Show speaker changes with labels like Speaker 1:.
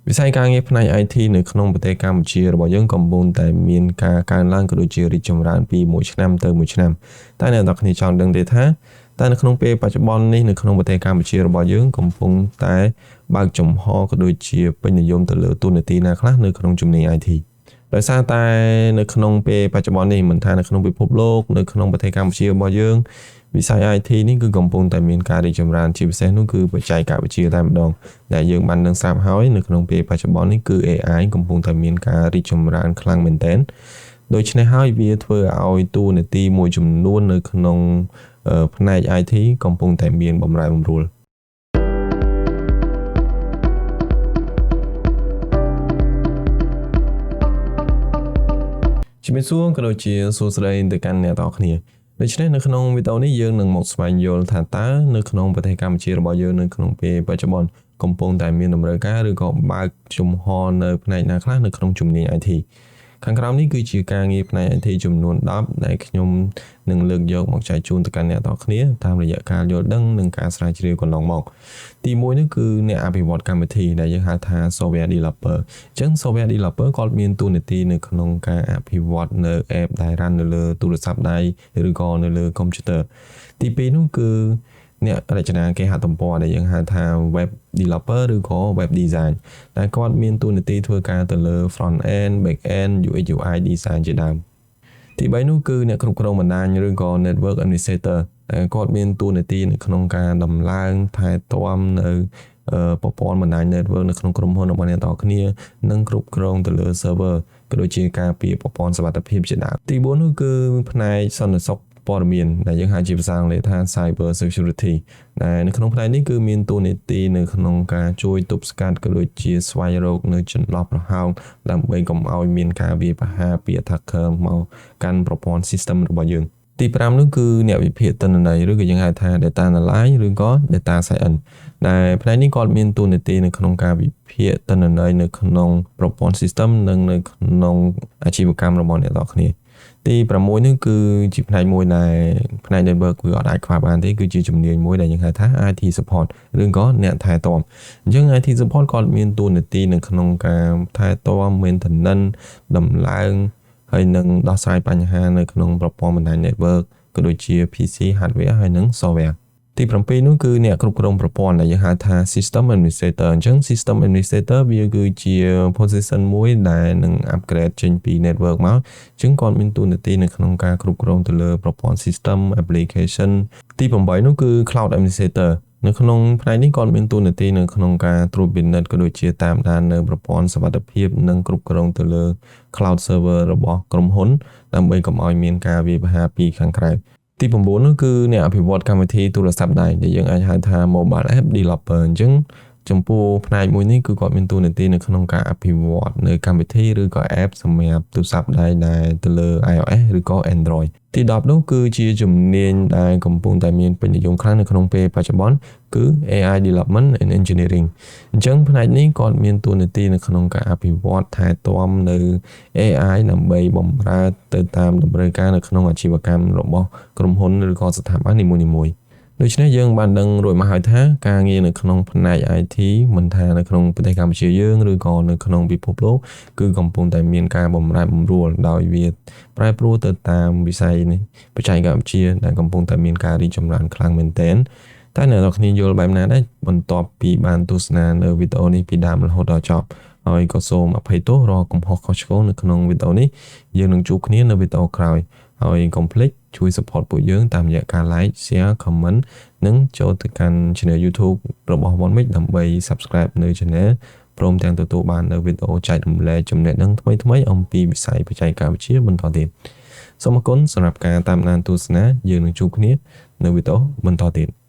Speaker 1: វិស័យការងារផ្នែក IT នៅក្នុងប្រទេសកម្ពុជារបស់យើងកំពុងតែមានការកើនឡើងក៏ដូចជារីកចម្រើនពីមួយឆ្នាំទៅមួយឆ្នាំតែអ្នកនរគ្នាចង់ដឹងទេថាតែនៅក្នុងពេលបច្ចុប្បន្ននេះនៅក្នុងប្រទេសកម្ពុជារបស់យើងកំពុងតែបើកចំហក៏ដូចជាពេញនិយមទៅលើតួនាទីណាខ្លះនៅក្នុងជំនាញ IT ដោយសារតែនៅក្នុងពេលបច្ចុប្បន្ននេះមិនថានៅក្នុងពិភពលោកនៅក្នុងប្រទេសកម្ពុជារបស់យើងវិស័យ IT នេះគឺកំពុងតែមានការរីកចម្រើនជាពិសេសនោះគឺបច្ចេកវិទ្យាតែម្ដងដែលយើងបានដឹងស្រាប់ហើយនៅក្នុងពេលបច្ចុប្បន្ននេះគឺ AI កំពុងតែមានការរីកចម្រើនខ្លាំងមែនទែនដូច្នេះហើយវាធ្វើឲ្យតួនាទីមួយចំនួននៅក្នុងផ្នែក IT កំពុងតែមានបម្រែបម្រួលជំរាបសួរក៏ដូចជាសួស្តីទៅកាន់អ្នកទាំងអស់គ្នាដូច្នេះនៅក្នុងវីដេអូនេះយើងនឹងមកស្វែងយល់ថាតើនៅក្នុងប្រទេសកម្ពុជារបស់យើងនៅក្នុងពេលបច្ចុប្បន្នកំពុងតែមានតម្រូវការឬក៏បើកជំហរនៅផ្នែកណាខ្លះនៅក្នុងជំនាញ IT ខាងក្រោមនេះគឺជាការងារផ្នែក IT ចំនួន10ដែលខ្ញុំនឹងលើកយកមកចែកជូនទៅកាន់អ្នកទាំងអស់គ្នាតាមរយៈការយល់ដឹងនិងការស្រាវជ្រាវកន្លងមកទី1នេះគឺអ្នកអភិវឌ្ឍកម្មវិធីដែលយើងហៅថា software developer អញ្ចឹង software developer គាត់មានតួនាទីនៅក្នុងការអភិវឌ្ឍនៅ app ដែល run នៅលើទូរស័ព្ទដៃឬក៏នៅលើ computer ទី2នោះគឺអ្នករចនាគេហទំព័រដែលយើងហៅថា web developer ឬក៏ web design ដែលគាត់មានតួនាទីធ្វើការទៅលើ front end back end UX UI design ជាដើមទី3នោះគឺអ្នកគ្រប់គ្រងបណ្ដាញឬក៏ network administrator ដែលគាត់មានតួនាទីនៅក្នុងការដំឡើងថែទាំនៅប្រព័ន្ធបណ្ដាញ network នៅក្នុងក្រុមហ៊ុនរបស់អ្នកទាំងគ្នានិងគ្រប់គ្រងទៅលើ server ក៏ដូចជាការពារប្រព័ន្ធសុវត្ថិភាពជាដើមទី4នោះគឺផ្នែកសន្តិសុខព័ត៌មានដែលយើងហៅជាភាសាអង់គ្លេសថា cyber security ដែលនៅក្នុងផ្នែកនេះគឺមានតួនាទីនៅក្នុងការជួយទប់ស្កាត់ក៏ដូចជាស្វែងរកនៅចន្លោះប្រហោងដើម្បីកុំឲ្យមានការវាយប្រហារពី attacker មកកាន់ប្រព័ន្ធ system របស់យើងទី5នោះគឺអ្នកវិភាគទិន្នន័យឬក៏យើងហៅថា data analysis ឬក៏ data science ដែលផ្នែកនេះគាត់មានតួនាទីនៅក្នុងការវិភាគទិន្នន័យនៅក្នុងប្រព័ន្ធ system និងនៅក្នុងអាជីវកម្មរបស់អ្នកទាំងគ្នាទី6នេះគឺជាផ្នែកមួយដែលផ្នែក network គឺអត់អាចខ្វះបានទេគឺជាជំនាញមួយដែលយើងហៅថា IT support ឬក៏អ្នកថែទាំអញ្ចឹង IT support គាត់មានតួនាទីនៅក្នុងការថែទាំ maintenance ដំឡើងហើយនឹងដោះស្រាយបញ្ហានៅក្នុងប្រព័ន្ធបណ្ដាញ network ក៏ដូចជា PC hardware ហើយនិង softwareទី7នោះគឺអ្នកគ្រប់គ្រងប្រព័ន្ធដែលយើងហៅថា system administrator អញ្ចឹង system administrator វាគឺជា position មួយដែលនឹង upgrade ចេញពី network មកអញ្ចឹងគាត់មានតួនាទីនៅក្នុងការគ្រប់គ្រងទៅលើប្រព័ន្ធ system application ទី8នោះគឺ cloud administrator នៅក្នុងផ្នែកនេះគាត់មានតួនាទីនៅក្នុងការត្រួតពិនិត្យក៏ដូចជាតាមដាននៅប្រព័ន្ធសុវត្ថិភាពនិងគ្រប់គ្រងទៅលើ cloud server របស់ក្រុមហ៊ុនដើម្បីកុំឲ្យមានការវាយប្រហារពីខាងក្រៅទី9នោះគឺអ្នកអភិវឌ្ឍកម្មវិធីទូរស័ព្ទដៃដែលយើងអាចហៅថា mobile app developer អញ្ចឹងចំពោះផ្នែកមួយនេះគឺគាត់មានតួនាទីនៅក្នុងការអភិវឌ្ឍនៅកម្មវិធីឬក៏ app សម្រាប់ទូរស័ព្ទដៃដែលទៅលើ iOS ឬក៏ Android ទី10នោះគឺជាជំនាញដែលកំពុងតែមានពេញនិយមខ្លាំងនៅក្នុងពេលបច្ចុប្បន្នគឺ AI development and engineering អញ្ចឹងផ្នែកនេះគាត់មានតួនាទីនៅក្នុងការអភិវឌ្ឍថែទាំនៅ AI ដើម្បីបម្រើទៅតាមតម្រូវការនៅក្នុងអាជីវកម្មរបស់ក្រុមហ៊ុនឬក៏ស្ថាប័ននីមួយៗដូច្នេះយើងបានដឹងរួចមកហើយថាការងារនៅក្នុងផ្នែក IT មិនថានៅក្នុងប្រទេសកម្ពុជាយើងឬក៏នៅក្នុងពិភពលោកគឺកំពុងតែមានការបម្រែបម្រួលដោយវាប្រែប្រួលទៅតាមវិស័យនេះបច្ចេកវិទ្យាដែលកំពុងតែមានការរីកចម្រើនខ្លាំងមែនទែនតែអ្នកនរគ្នាយល់បែបណាដែរបន្ទាប់ពីបានទស្សនានៅវីដេអូនេះពីដើមរហូតដល់ចប់ហើយក៏សូមអភ័យទោសរាល់កំហុសខុសឆ្គងនៅក្នុងវីដេអូនេះយើងនឹងជួបគ្នានៅវីដេអូក្រោយហើយកុំភ្លេចជួយ support ពួកយើងតាមរយៈការ like share comment និងចូលទៅកាន់ channel YouTube របស់ OneMix ដើម្បី subscribe នៅ channel ព្រមទាំងទទួលបាននៅវីដេអូចែករំលែកចំណេះដឹងថ្មីៗអំពីវិស័យបច្ចេកវិទ្យាបន្តទៀតសូមអរគុណសម្រាប់ការតាមដានទស្សនាយើងនឹងជួបគ្នានៅវីដេអូបន្តទៀត